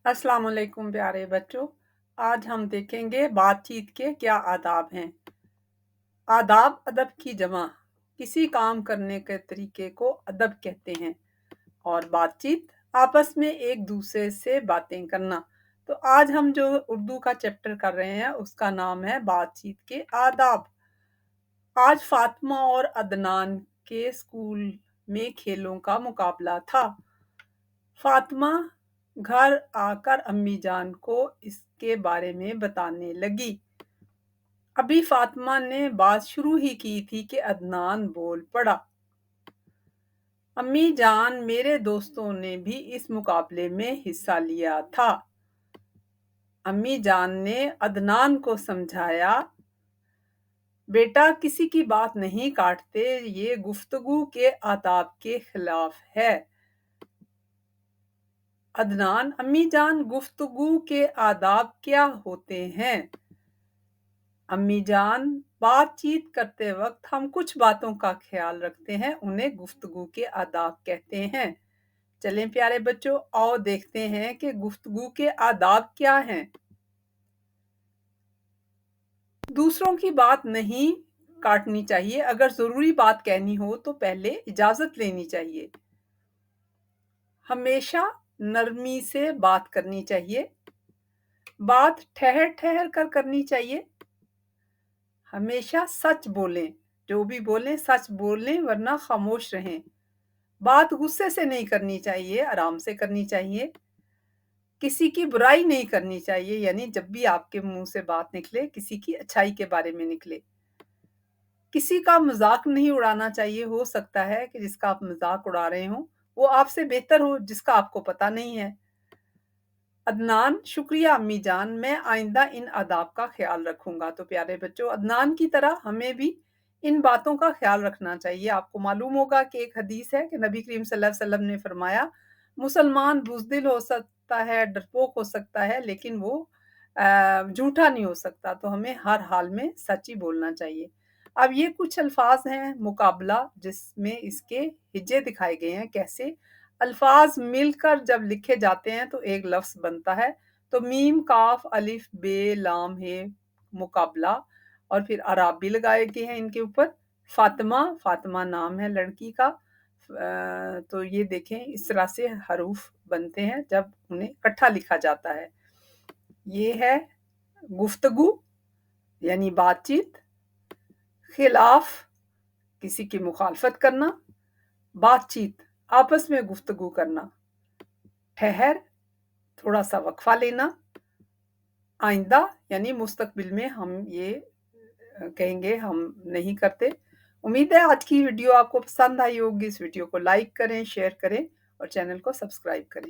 अस्सलाम वालेकुम प्यारे बच्चों। आज हम देखेंगे बातचीत के क्या आदाब हैं। आदाब अदब की जमा। किसी काम करने के तरीके को अदब कहते हैं और बातचीत आपस में एक दूसरे से बातें करना। तो आज हम जो उर्दू का चैप्टर कर रहे हैं उसका नाम है बातचीत के आदाब। आज फातिमा और अदनान के स्कूल में खेलों का मुकाबला था। फातिमा घर आकर अम्मी जान को इसके बारे में बताने लगी। अभी फातिमा ने बात शुरू ही की थी कि अदनान बोल पड़ा। अम्मी जान, मेरे दोस्तों ने भी इस मुकाबले में हिस्सा लिया था। अम्मी जान ने अदनान को समझाया, बेटा किसी की बात नहीं काटते, ये गुफ्तगू के आदाब के खिलाफ है। अदनान, अम्मी जान गुफ्तगू के आदाब क्या होते हैं? अम्मी जान, बातचीत करते वक्त हम कुछ बातों का ख्याल रखते हैं, उन्हें गुफ्तगू के आदाब कहते हैं। चलें प्यारे बच्चों, आओ देखते हैं कि गुफ्तगू के आदाब क्या हैं। दूसरों की बात नहीं काटनी चाहिए। अगर जरूरी बात कहनी हो तो पहले इजाजत लेनी चाहिए। हमेशा नरमी से बात करनी चाहिए। बात ठहर ठहर कर करनी चाहिए। हमेशा सच बोलें, जो भी बोलें सच बोलें वरना खामोश रहें। बात गुस्से से नहीं करनी चाहिए, आराम से करनी चाहिए। किसी की बुराई नहीं करनी चाहिए, यानी जब भी आपके मुंह से बात निकले किसी की अच्छाई के बारे में निकले। किसी का मजाक नहीं उड़ाना चाहिए। हो सकता है कि जिसका आप मजाक उड़ा रहे हो वो आपसे बेहतर हो, जिसका आपको पता नहीं है। अदनान, शुक्रिया अम्मी जान, मैं आइंदा इन आदाब का ख्याल रखूंगा। तो प्यारे बच्चों, अदनान की तरह हमें भी इन बातों का ख्याल रखना चाहिए। आपको मालूम होगा कि एक हदीस है कि नबी करीम सल्लल्लाहु अलैहि वसल्लम ने फरमाया, मुसलमान बुज़दिल हो सकता है, डरपोक हो सकता है, लेकिन वो झूठा नहीं हो सकता। तो हमें हर हाल में सच ही बोलना चाहिए। अब ये कुछ अल्फाज हैं मुकाबला, जिसमें इसके हिज्जे दिखाए गए हैं। कैसे अल्फाज मिलकर जब लिखे जाते हैं तो एक लफ्ज बनता है। तो मीम काफ अलिफ बे लाम है मुकाबला, और फिर अराबी लगाए गए हैं इनके ऊपर। फातिमा, फातिमा नाम है लड़की का। तो ये देखें इस तरह से हरूफ बनते हैं जब उन्हें इकट्ठा लिखा जाता है। ये है गुफ्तगू यानी बातचीत। खिलाफ, किसी की मुखालफत करना। बातचीत, आपस में गुफ्तगू करना। ठहर, थोड़ा सा वक्फा लेना। आइंदा यानी मुस्तकबिल में हम ये कहेंगे, हम नहीं करते। उम्मीद है आज की वीडियो आपको पसंद आई होगी। इस वीडियो को लाइक करें, शेयर करें और चैनल को सब्सक्राइब करें।